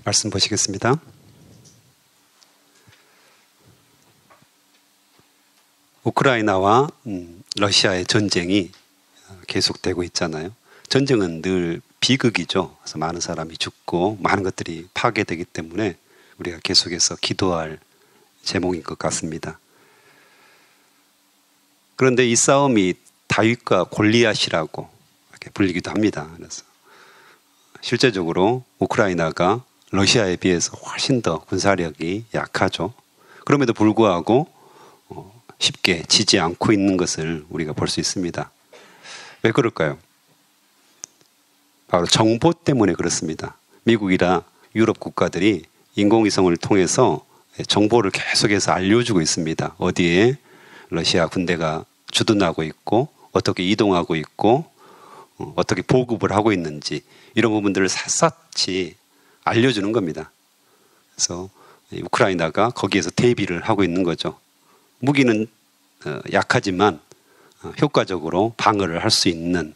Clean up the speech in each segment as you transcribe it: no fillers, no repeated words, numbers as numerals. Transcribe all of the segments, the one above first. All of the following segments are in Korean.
말씀 보시겠습니다. 우크라이나와 러시아의 전쟁이 계속되고 있잖아요. 전쟁은 늘 비극이죠. 그래서 많은 사람이 죽고 많은 것들이 파괴되기 때문에 우리가 계속해서 기도할 제목인 것 같습니다. 그런데 이 싸움이 다윗과 골리앗이라고 이렇게 불리기도 합니다. 그래서 실제적으로 우크라이나가 러시아에 비해서 훨씬 더 군사력이 약하죠. 그럼에도 불구하고 쉽게 지지 않고 있는 것을 우리가 볼 수 있습니다. 왜 그럴까요? 바로 정보 때문에 그렇습니다. 미국이나 유럽 국가들이 인공위성을 통해서 정보를 계속해서 알려주고 있습니다. 어디에 러시아 군대가 주둔하고 있고 어떻게 이동하고 있고 어떻게 보급을 하고 있는지 이런 부분들을 샅샅이 알려주는 겁니다. 그래서 우크라이나가 거기에서 대비를 하고 있는 거죠. 무기는 약하지만 효과적으로 방어를 할 수 있는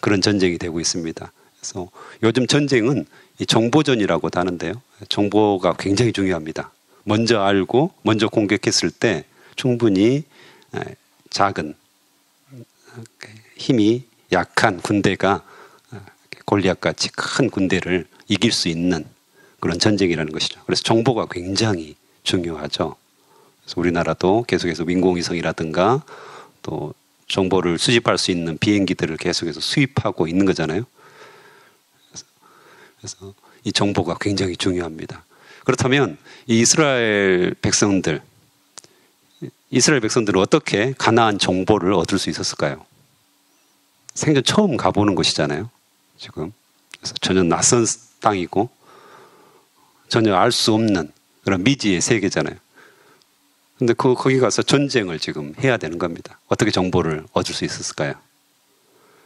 그런 전쟁이 되고 있습니다. 그래서 요즘 전쟁은 정보전이라고도 하는데요. 정보가 굉장히 중요합니다. 먼저 알고 먼저 공격했을 때 충분히 작은 힘이 약한 군대가 골리앗같이 큰 군대를 이길 수 있는 그런 전쟁이라는 것이죠. 그래서 정보가 굉장히 중요하죠. 그래서 우리나라도 계속해서 인공위성이라든가 또 정보를 수집할 수 있는 비행기들을 계속해서 수입하고 있는 거잖아요. 그래서 이 정보가 굉장히 중요합니다. 그렇다면 이 이스라엘 백성들은 어떻게 가나안 정보를 얻을 수 있었을까요? 생전 처음 가보는 곳이잖아요. 지금 그래서 전혀 낯선 땅이고 전혀 알 수 없는 그런 미지의 세계잖아요. 근데 거기 가서 전쟁을 지금 해야 되는 겁니다. 어떻게 정보를 얻을 수 있었을까요?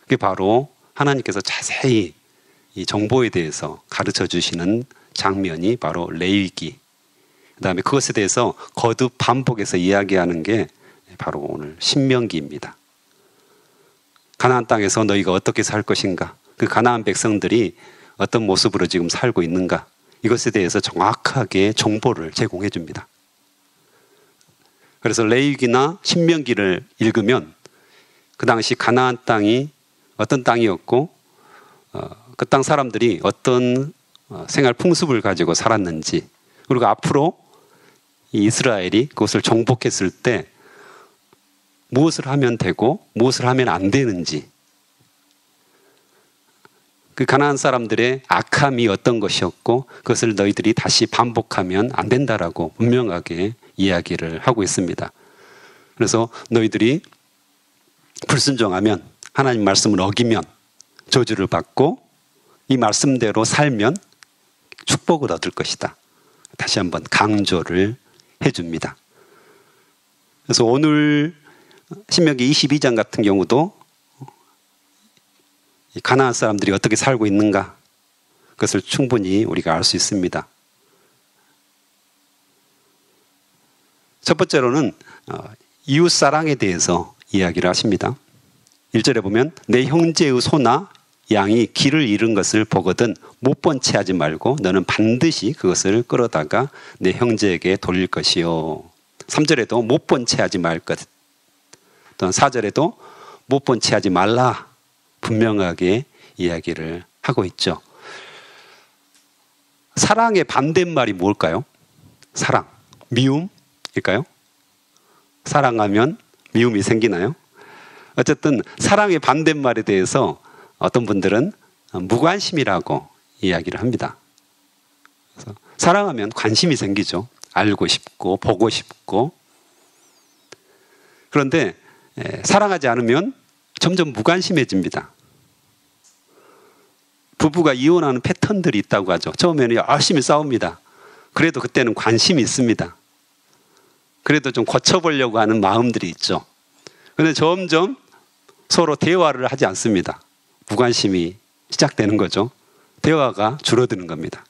그게 바로 하나님께서 자세히 이 정보에 대해서 가르쳐 주시는 장면이 바로 레위기. 그 다음에 그것에 대해서 거듭 반복해서 이야기하는 게 바로 오늘 신명기입니다. 가나안 땅에서 너희가 어떻게 살 것인가? 그 가나안 백성들이 어떤 모습으로 지금 살고 있는가? 이것에 대해서 정확하게 정보를 제공해 줍니다. 그래서 레위기나 신명기를 읽으면 그 당시 가나안 땅이 어떤 땅이었고 그 땅 사람들이 어떤 생활 풍습을 가지고 살았는지 그리고 앞으로 이 이스라엘이 그것을 정복했을 때 무엇을 하면 되고 무엇을 하면 안 되는지 그 가나안 사람들의 악함이 어떤 것이었고 그것을 너희들이 다시 반복하면 안 된다라고 분명하게 이야기를 하고 있습니다. 그래서 너희들이 불순종하면 하나님 말씀을 어기면 저주를 받고 이 말씀대로 살면 축복을 얻을 것이다. 다시 한번 강조를 해줍니다. 그래서 오늘 신명기 22장 같은 경우도 가나안 사람들이 어떻게 살고 있는가 그것을 충분히 우리가 알 수 있습니다. 첫 번째로는 이웃 사랑에 대해서 이야기를 하십니다. 1절에 보면 내 형제의 소나 양이 길을 잃은 것을 보거든 못 본 채 하지 말고 너는 반드시 그것을 끌어다가 내 형제에게 돌릴 것이요. 3절에도 못 본 채 하지 말 것. 또한 4절에도 못 본 채 하지 말라. 분명하게 이야기를 하고 있죠. 사랑의 반대말이 뭘까요? 사랑, 미움일까요? 사랑하면 미움이 생기나요? 어쨌든 사랑의 반대말에 대해서 어떤 분들은 무관심이라고 이야기를 합니다. 그래서 사랑하면 관심이 생기죠. 알고 싶고 보고 싶고. 그런데 사랑하지 않으면 점점 무관심해집니다. 부부가 이혼하는 패턴들이 있다고 하죠. 처음에는 열심히 싸웁니다. 그래도 그때는 관심이 있습니다. 그래도 좀 고쳐보려고 하는 마음들이 있죠. 그런데 점점 서로 대화를 하지 않습니다. 무관심이 시작되는 거죠. 대화가 줄어드는 겁니다.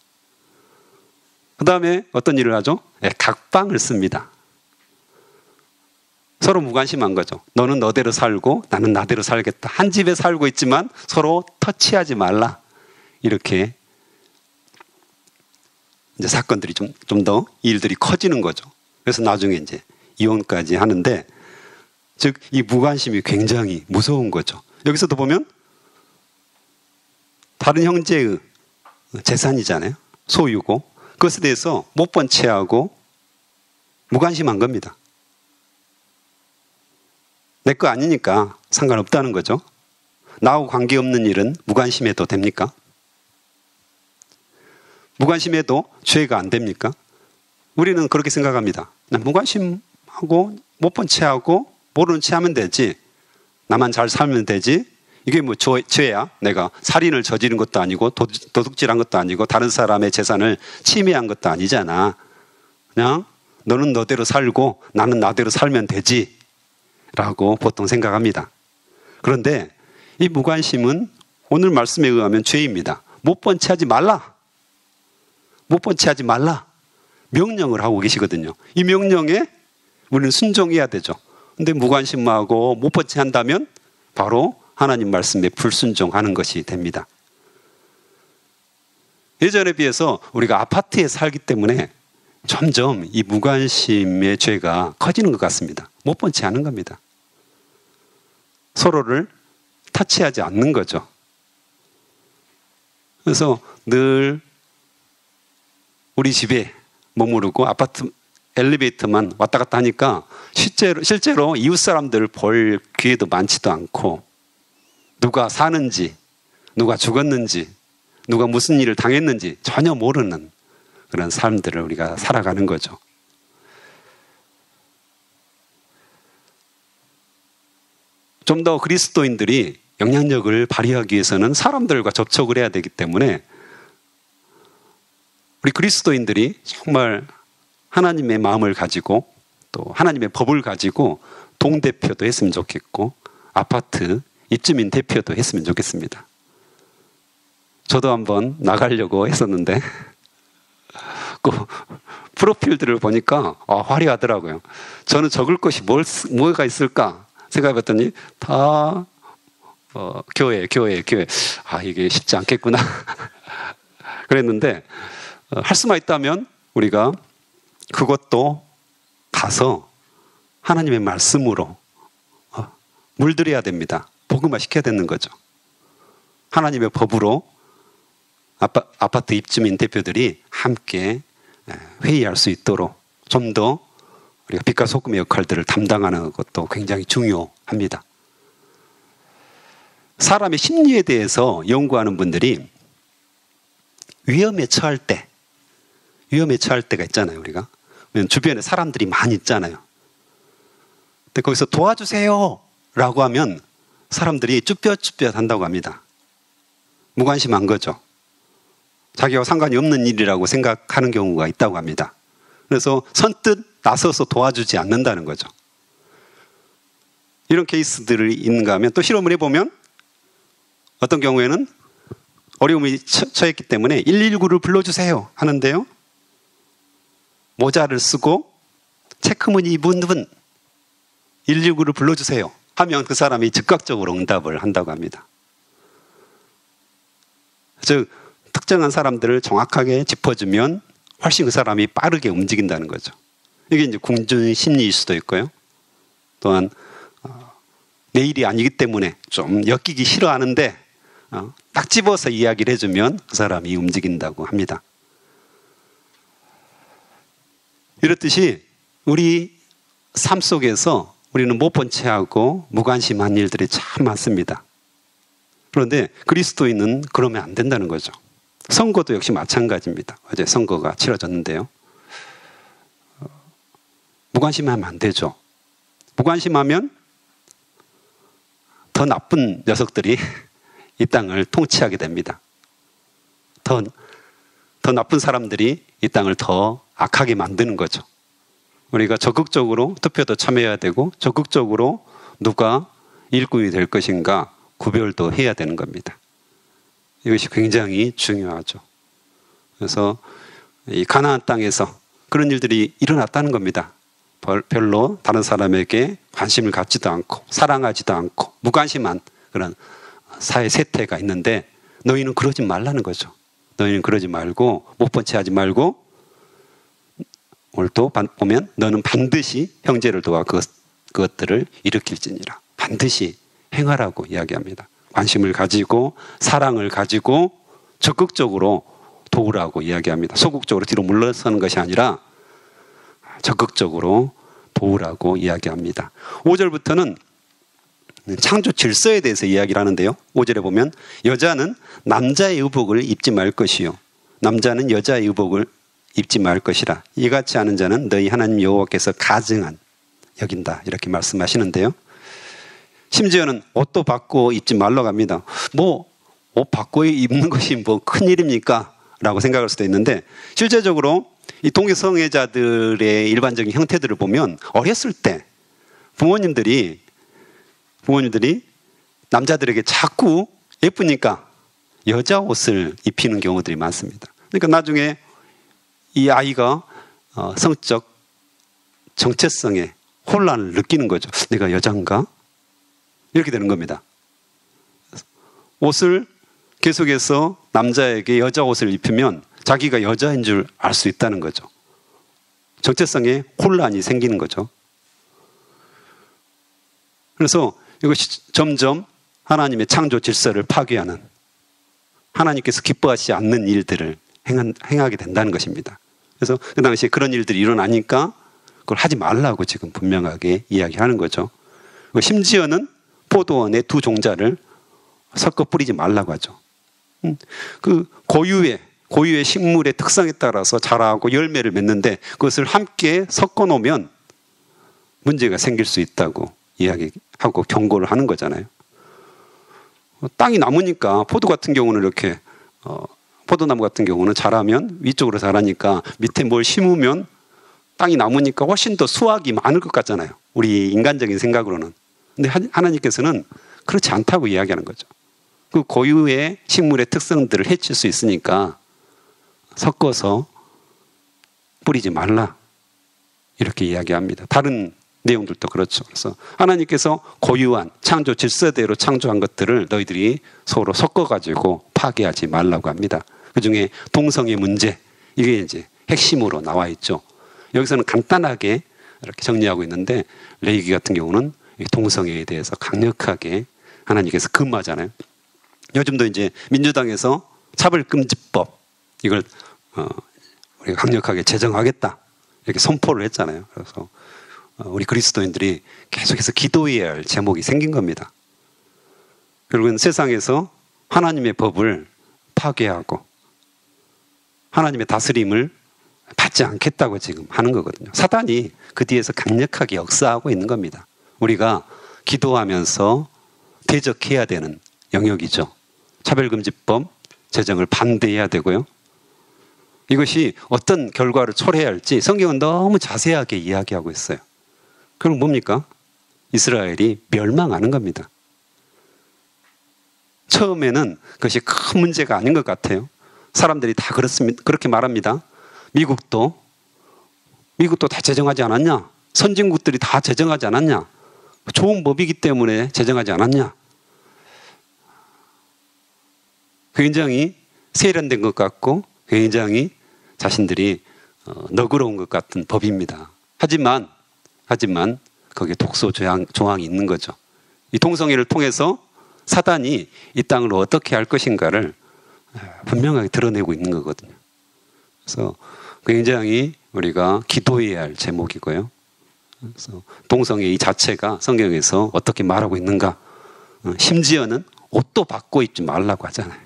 그 다음에 어떤 일을 하죠? 각방을 씁니다. 서로 무관심한 거죠. 너는 너대로 살고 나는 나대로 살겠다. 한 집에 살고 있지만 서로 터치하지 말라. 이렇게 이제 사건들이 좀 더 일들이 커지는 거죠. 그래서 나중에 이제 이혼까지 하는데, 즉 이 무관심이 굉장히 무서운 거죠. 여기서도 보면 다른 형제의 재산이잖아요. 소유고 그것에 대해서 못 본 채하고 무관심한 겁니다. 내 거 아니니까 상관없다는 거죠. 나하고 관계없는 일은 무관심해도 됩니까? 무관심해도 죄가 안 됩니까? 우리는 그렇게 생각합니다. 무관심하고 못 본 채하고 모르는 채하면 되지. 나만 잘 살면 되지. 이게 뭐 죄야? 내가 살인을 저지른 것도 아니고 도둑질한 것도 아니고 다른 사람의 재산을 침해한 것도 아니잖아. 그냥 너는 너대로 살고 나는 나대로 살면 되지 라고 보통 생각합니다. 그런데 이 무관심은 오늘 말씀에 의하면 죄입니다. 못 본 채하지 말라. 못 본 채하지 말라. 명령을 하고 계시거든요. 이 명령에 우리는 순종해야 되죠. 근데 무관심하고 못 본 채 한다면 바로 하나님 말씀에 불순종하는 것이 됩니다. 예전에 비해서 우리가 아파트에 살기 때문에 점점 이 무관심의 죄가 커지는 것 같습니다. 못 본 채 하는 겁니다. 서로를 터치하지 않는 거죠. 그래서 늘 우리 집에 머무르고 아파트 엘리베이터만 왔다 갔다 하니까 실제로 이웃 사람들을 볼 기회도 많지도 않고, 누가 사는지, 누가 죽었는지, 누가 무슨 일을 당했는지 전혀 모르는 그런 삶들을 우리가 살아가는 거죠. 좀 더 그리스도인들이 영향력을 발휘하기 위해서는 사람들과 접촉을 해야 되기 때문에 우리 그리스도인들이 정말 하나님의 마음을 가지고 또 하나님의 법을 가지고 동대표도 했으면 좋겠고 아파트 입주민 대표도 했으면 좋겠습니다. 저도 한번 나가려고 했었는데 그 프로필들을 보니까 화려하더라고요. 저는 적을 것이 뭐가 있을까 생각해봤더니 다 교회. 이게 쉽지 않겠구나 그랬는데 할 수만 있다면 우리가 그것도 가서 하나님의 말씀으로 물들여야 됩니다. 복음화 시켜야 되는 거죠. 하나님의 법으로 아파트 입주민 대표들이 함께 회의할 수 있도록 좀 더 우리가 빛과 소금의 역할들을 담당하는 것도 굉장히 중요합니다. 사람의 심리에 대해서 연구하는 분들이 위험에 처할 때가 있잖아요. 우리가 주변에 사람들이 많이 있잖아요. 근데 거기서 도와주세요 라고 하면 사람들이 쭈뼛쭈뼛 한다고 합니다. 무관심한 거죠. 자기와 상관이 없는 일이라고 생각하는 경우가 있다고 합니다. 그래서 선뜻 나서서 도와주지 않는다는 거죠. 이런 케이스들이 있는가 하면 또 실험을 해보면 어떤 경우에는 어려움이 처했기 때문에 119를 불러주세요 하는데요, 모자를 쓰고 체크무늬 입은 분 119를 불러주세요 하면 그 사람이 즉각적으로 응답을 한다고 합니다. 즉 특정한 사람들을 정확하게 짚어주면 훨씬 그 사람이 빠르게 움직인다는 거죠. 이게 이제 궁중 심리일 수도 있고요. 또한 내 일이 아니기 때문에 좀 엮이기 싫어하는데 딱 집어서 이야기를 해주면 그 사람이 움직인다고 합니다. 이렇듯이 우리 삶 속에서 우리는 못 본 채하고 무관심한 일들이 참 많습니다. 그런데 그리스도인은 그러면 안 된다는 거죠. 선거도 역시 마찬가지입니다. 어제 선거가 치러졌는데요. 무관심하면 안 되죠. 무관심하면 더 나쁜 녀석들이 이 땅을 통치하게 됩니다. 더 나쁜 사람들이 이 땅을 더 악하게 만드는 거죠. 우리가 적극적으로 투표도 참여해야 되고 적극적으로 누가 일꾼이 될 것인가 구별도 해야 되는 겁니다. 이것이 굉장히 중요하죠. 그래서 이 가나안 땅에서 그런 일들이 일어났다는 겁니다. 별로 다른 사람에게 관심을 갖지도 않고 사랑하지도 않고 무관심한 그런 사회 세태가 있는데 너희는 그러지 말라는 거죠. 너희는 그러지 말고 못 본 채 하지 말고 오늘 또 보면 너는 반드시 형제를 도와 그것들을 일으킬지니라. 반드시 행하라고 이야기합니다. 관심을 가지고 사랑을 가지고 적극적으로 도우라고 이야기합니다. 소극적으로 뒤로 물러서는 것이 아니라 적극적으로 도우라고 이야기합니다. 5절부터는 창조 질서에 대해서 이야기를 하는데요. 5절에 보면 여자는 남자의 의복을 입지 말 것이요 남자는 여자의 의복을 입지 말 것이라. 이같이 하는 자는 너희 하나님 여호와께서 가증한 여긴다. 이렇게 말씀하시는데요. 심지어는 옷도 바꿔 입지 말라고 합니다. 옷 바꿔 입는 것이 큰일입니까? 라고 생각할 수도 있는데 실제적으로 이 동성애자들의 일반적인 형태들을 보면 어렸을 때 부모님들이 남자들에게 자꾸 예쁘니까 여자 옷을 입히는 경우들이 많습니다. 그러니까 나중에 이 아이가 성적 정체성에 혼란을 느끼는 거죠. 내가 여잔가? 이렇게 되는 겁니다. 옷을 계속해서 남자에게 여자 옷을 입히면 자기가 여자인 줄 알 수 있다는 거죠. 정체성에 혼란이 생기는 거죠. 그래서 이것이 점점 하나님의 창조 질서를 파괴하는, 하나님께서 기뻐하시지 않는 일들을 행하게 된다는 것입니다. 그래서 그 당시에 그런 일들이 일어나니까 그걸 하지 말라고 지금 분명하게 이야기하는 거죠. 심지어는 포도원에 두 종자를 섞어 뿌리지 말라고 하죠. 그 고유의 식물의 특성에 따라서 자라고 열매를 맺는데 그것을 함께 섞어 놓으면 문제가 생길 수 있다고 이야기하고 경고를 하는 거잖아요. 땅이 남으니까 포도 같은 경우는 이렇게 포도나무 같은 경우는 자라면 위쪽으로 자라니까 밑에 뭘 심으면 땅이 남으니까 훨씬 더 수확이 많을 것 같잖아요. 우리 인간적인 생각으로는. 근데 하나님께서는 그렇지 않다고 이야기하는 거죠. 그 고유의 식물의 특성들을 해칠 수 있으니까 섞어서 뿌리지 말라. 이렇게 이야기합니다. 다른 내용들도 그렇죠. 그래서 하나님께서 고유한 창조 질서대로 창조한 것들을 너희들이 서로 섞어가지고 파괴하지 말라고 합니다. 그 중에 동성애 문제, 이게 이제 핵심으로 나와 있죠. 여기서는 간단하게 이렇게 정리하고 있는데 레위기 같은 경우는 동성애에 대해서 강력하게 하나님께서 금하잖아요. 요즘도 이제 민주당에서 차별금지법 이걸 우리가 강력하게 제정하겠다 이렇게 선포를 했잖아요. 그래서 우리 그리스도인들이 계속해서 기도해야 할 제목이 생긴 겁니다. 결국은 세상에서 하나님의 법을 파괴하고 하나님의 다스림을 받지 않겠다고 지금 하는 거거든요. 사단이 그 뒤에서 강력하게 역사하고 있는 겁니다. 우리가 기도하면서 대적해야 되는 영역이죠. 차별금지법 제정을 반대해야 되고요. 이것이 어떤 결과를 초래해야 할지 성경은 너무 자세하게 이야기하고 있어요. 그럼 뭡니까? 이스라엘이 멸망하는 겁니다. 처음에는 그것이 큰 문제가 아닌 것 같아요. 사람들이 다 그렇게 말합니다. 미국도 다 제정하지 않았냐? 선진국들이 다 제정하지 않았냐? 좋은 법이기 때문에 제정하지 않았냐? 굉장히 세련된 것 같고 굉장히 자신들이 너그러운 것 같은 법입니다. 하지만 거기에 독소 조항이 있는 거죠. 이 동성애를 통해서 사단이 이 땅을 어떻게 할 것인가를 분명하게 드러내고 있는 거거든요. 그래서 굉장히 우리가 기도해야 할 제목이고요. 그래서 동성애 이 자체가 성경에서 어떻게 말하고 있는가? 심지어는 옷도 바꿔 입지 말라고 하잖아요.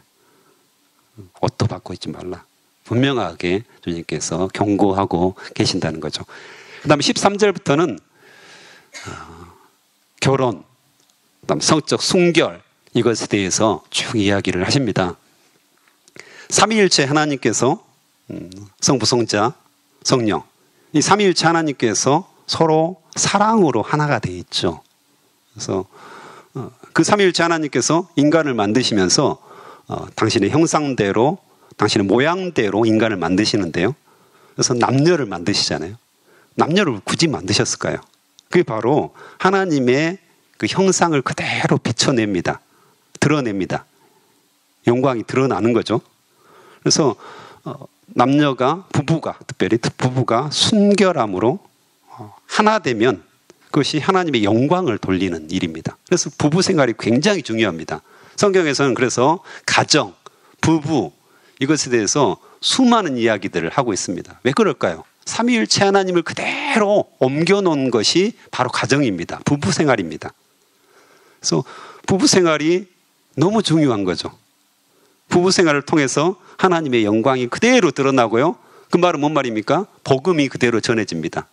옷도 바꿔 입지 말라. 분명하게 주님께서 경고하고 계신다는 거죠. 그 다음에 13절부터는 결혼, 그다음 성적 순결 이것에 대해서 쭉 이야기를 하십니다. 삼위일체 하나님께서 성부, 성자, 성령 이 삼위일체 하나님께서 서로 사랑으로 하나가 돼 있죠. 그래서 그 삼위일체 하나님께서 인간을 만드시면서 당신의 형상대로 당신의 모양대로 인간을 만드시는데요. 그래서 남녀를 만드시잖아요. 남녀를 굳이 만드셨을까요? 그게 바로 하나님의 그 형상을 그대로 비춰냅니다. 드러냅니다. 영광이 드러나는 거죠. 그래서 남녀가 부부가 특별히 부부가 순결함으로 하나 되면 그것이 하나님의 영광을 돌리는 일입니다. 그래서 부부 생활이 굉장히 중요합니다. 성경에서는 그래서 가정, 부부 이것에 대해서 수많은 이야기들을 하고 있습니다. 왜 그럴까요? 삼위일체 하나님을 그대로 옮겨놓은 것이 바로 가정입니다. 부부 생활입니다. 그래서 부부 생활이 너무 중요한 거죠. 부부 생활을 통해서 하나님의 영광이 그대로 드러나고요. 그 말은 뭔 말입니까? 복음이 그대로 전해집니다.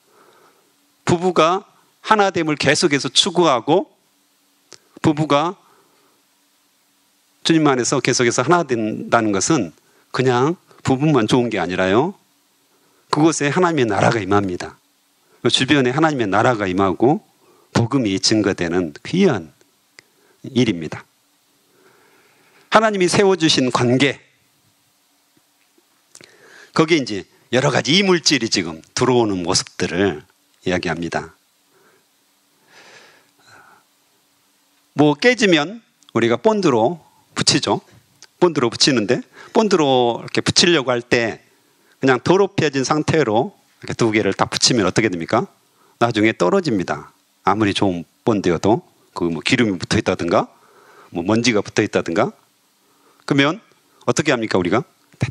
부부가 하나됨을 계속해서 추구하고 부부가 주님 안에서 계속해서 하나 된다는 것은 그냥 부부만 좋은 게 아니라요. 그곳에 하나님의 나라가 임합니다. 주변에 하나님의 나라가 임하고 복음이 증거되는 귀한 일입니다. 하나님이 세워주신 관계, 거기에 이제 여러 가지 이물질이 지금 들어오는 모습들을 이야기합니다. 뭐 깨지면 우리가 본드로 붙이죠. 본드로 붙이는데 본드로 이렇게 붙이려고 할 때 그냥 더럽혀진 상태로 이렇게 두 개를 다 붙이면 어떻게 됩니까? 나중에 떨어집니다. 아무리 좋은 본드여도 그 뭐 기름이 붙어 있다든가 뭐 먼지가 붙어 있다든가 그러면 어떻게 합니까 우리가?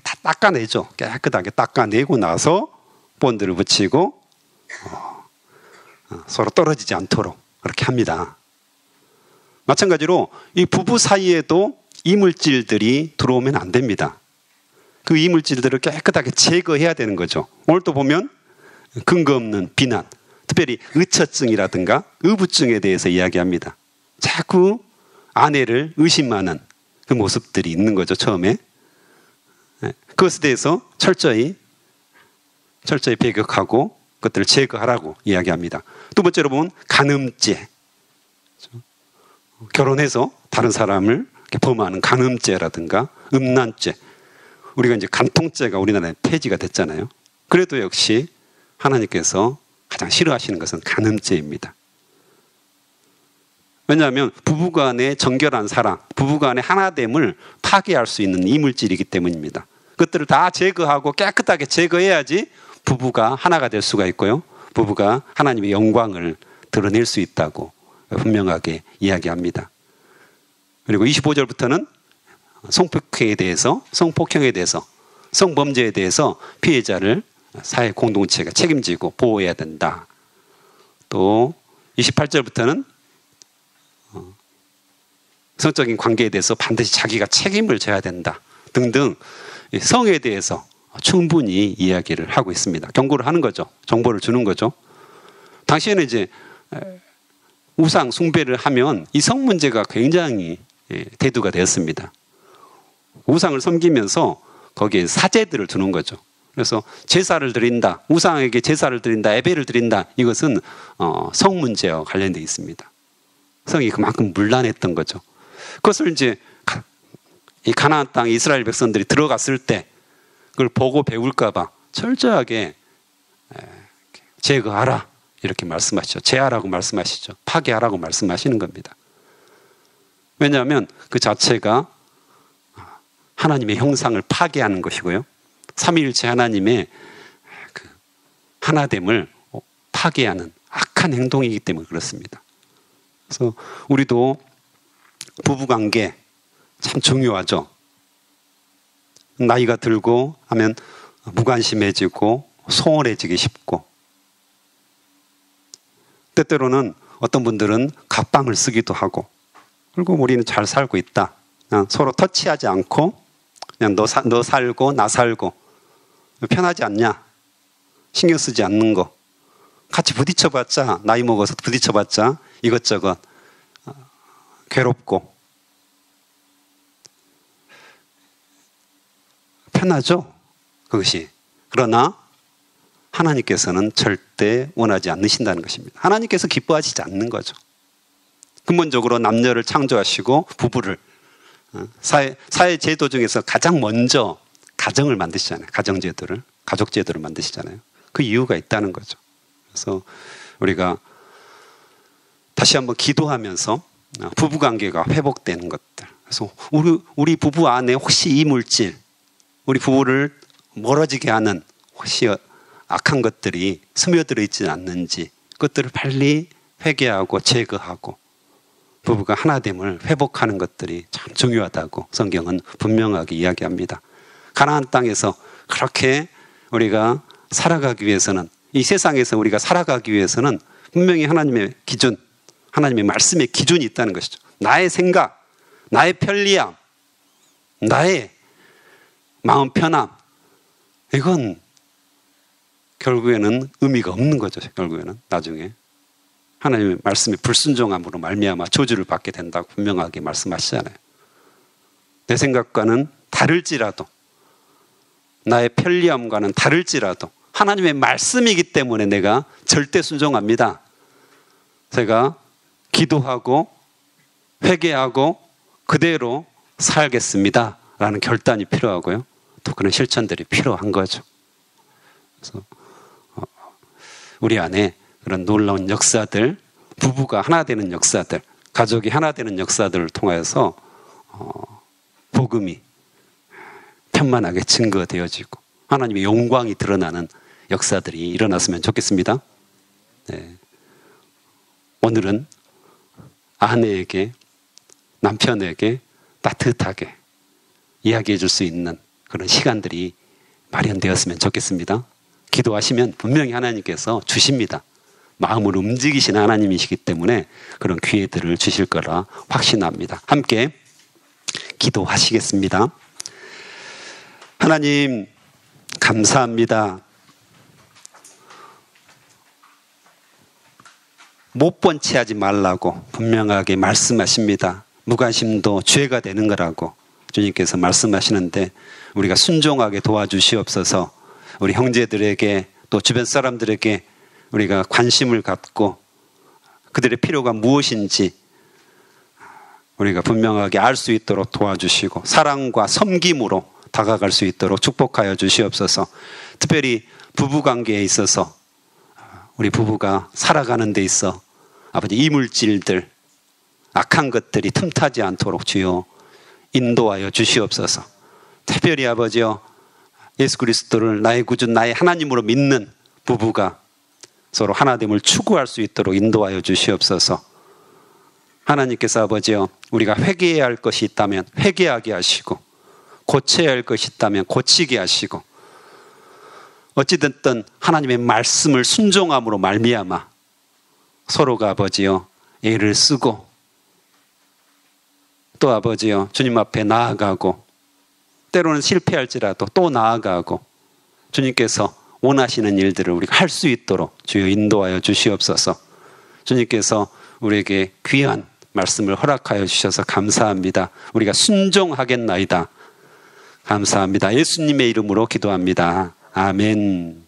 다 닦아내죠. 깨끗하게 닦아내고 나서 본드를 붙이고 서로 떨어지지 않도록 그렇게 합니다. 마찬가지로 이 부부 사이에도 이물질들이 들어오면 안 됩니다. 그 이물질들을 깨끗하게 제거해야 되는 거죠. 오늘 또 보면 근거 없는 비난, 특별히 의처증이라든가 의부증에 대해서 이야기합니다. 자꾸 아내를 의심하는 그 모습들이 있는 거죠, 처음에. 그것에 대해서 철저히 배격하고 그것들을 제거하라고 이야기합니다. 두 번째로 보면 간음죄. 결혼해서 다른 사람을 범하는 간음죄라든가 음란죄. 우리가 이제 간통죄가 우리나라에 폐지가 됐잖아요. 그래도 역시 하나님께서 가장 싫어하시는 것은 간음죄입니다. 왜냐하면 부부간의 정결한 사랑, 부부간의 하나됨을 파괴할 수 있는 이물질이기 때문입니다. 그것들을 다 제거하고 깨끗하게 제거해야지 부부가 하나가 될 수가 있고요. 부부가 하나님의 영광을 드러낼 수 있다고 분명하게 이야기합니다. 그리고 25절부터는 성폭행에 대해서, 성범죄에 대해서 피해자를 사회 공동체가 책임지고 보호해야 된다. 또 28절부터는 성적인 관계에 대해서 반드시 자기가 책임을 져야 된다. 등등 성에 대해서 충분히 이야기를 하고 있습니다. 경고를 하는 거죠. 정보를 주는 거죠. 당시에는 이제 우상 숭배를 하면 이 성 문제가 굉장히 대두가 되었습니다. 우상을 섬기면서 거기에 사제들을 두는 거죠. 그래서 제사를 드린다, 우상에게 제사를 드린다, 예배를 드린다. 이것은 성 문제와 관련되어 있습니다. 성이 그만큼 문란했던 거죠. 그것을 이제 이 가나안 땅 이스라엘 백성들이 들어갔을 때 그걸 보고 배울까봐 철저하게 제거하라 이렇게 말씀하시죠. 제하라고 말씀하시죠. 파괴하라고 말씀하시는 겁니다. 왜냐하면 그 자체가 하나님의 형상을 파괴하는 것이고요. 삼위일체 하나님의 그 하나됨을 파괴하는 악한 행동이기 때문에 그렇습니다. 그래서 우리도 부부관계 참 중요하죠. 나이가 들고 하면 무관심해지고 소홀해지기 쉽고 때때로는 어떤 분들은 갑방을 쓰기도 하고 그리고 우리는 잘 살고 있다. 그냥 서로 터치하지 않고 그냥 너 살고 나 살고 편하지 않냐? 신경 쓰지 않는 거 같이 부딪혀봤자 나이 먹어서 부딪혀봤자 이것저것 괴롭고 편하죠? 그것이. 그러나 하나님께서는 절대 원하지 않으신다는 것입니다. 하나님께서 기뻐하시지 않는 거죠. 근본적으로 남녀를 창조하시고 부부를 사회 제도 중에서 가장 먼저 가정을 만드시잖아요. 가정제도를, 가족제도를 만드시잖아요. 그 이유가 있다는 거죠. 그래서 우리가 다시 한번 기도하면서 부부관계가 회복되는 것들. 그래서 우리 부부 안에 혹시 이물질, 우리 부부를 멀어지게 하는 혹시 악한 것들이 스며들어 있지 않는지 그것들을 빨리 회개하고 제거하고 부부가 하나됨을 회복하는 것들이 참 중요하다고 성경은 분명하게 이야기합니다. 가나안 땅에서 그렇게 우리가 살아가기 위해서는, 이 세상에서 우리가 살아가기 위해서는 분명히 하나님의 기준, 하나님의 말씀의 기준이 있다는 것이죠. 나의 생각, 나의 편리함, 나의 마음 편함, 이건 결국에는 의미가 없는 거죠. 결국에는 나중에 하나님의 말씀의 불순종함으로 말미암아 저주를 받게 된다고 분명하게 말씀하시잖아요. 내 생각과는 다를지라도, 나의 편리함과는 다를지라도 하나님의 말씀이기 때문에 내가 절대 순종합니다. 제가 기도하고 회개하고 그대로 살겠습니다 라는 결단이 필요하고요, 또 그런 실천들이 필요한 거죠. 그래서 우리 안에 그런 놀라운 역사들, 부부가 하나 되는 역사들, 가족이 하나 되는 역사들을 통해서 복음이 편만하게 증거되어지고 하나님의 영광이 드러나는 역사들이 일어났으면 좋겠습니다. 네. 오늘은 아내에게, 남편에게 따뜻하게 이야기해 줄 수 있는 그런 시간들이 마련되었으면 좋겠습니다. 기도하시면 분명히 하나님께서 주십니다. 마음을 움직이시는 하나님이시기 때문에 그런 기회들을 주실 거라 확신합니다. 함께 기도하시겠습니다. 하나님, 감사합니다. 못 본 채 하지 말라고 분명하게 말씀하십니다. 무관심도 죄가 되는 거라고 주님께서 말씀하시는데 우리가 순종하게 도와주시옵소서. 우리 형제들에게 또 주변 사람들에게 우리가 관심을 갖고 그들의 필요가 무엇인지 우리가 분명하게 알 수 있도록 도와주시고 사랑과 섬김으로 다가갈 수 있도록 축복하여 주시옵소서. 특별히 부부관계에 있어서 우리 부부가 살아가는 데 있어 아버지 이물질들, 악한 것들이 틈타지 않도록 주여 인도하여 주시옵소서. 특별히 아버지여, 예수 그리스도를 나의 구주, 나의 하나님으로 믿는 부부가 서로 하나됨을 추구할 수 있도록 인도하여 주시옵소서. 하나님께서 아버지여, 우리가 회개해야 할 것이 있다면 회개하게 하시고 고쳐야 할 것이 있다면 고치게 하시고 어찌됐든 하나님의 말씀을 순종함으로 말미암아 서로가 아버지여 애를 쓰고 또 아버지여 주님 앞에 나아가고 때로는 실패할지라도 또 나아가고 주님께서 원하시는 일들을 우리가 할 수 있도록 주여 인도하여 주시옵소서. 주님께서 우리에게 귀한 말씀을 허락하여 주셔서 감사합니다. 우리가 순종하겠나이다. 감사합니다. 예수님의 이름으로 기도합니다. 아멘.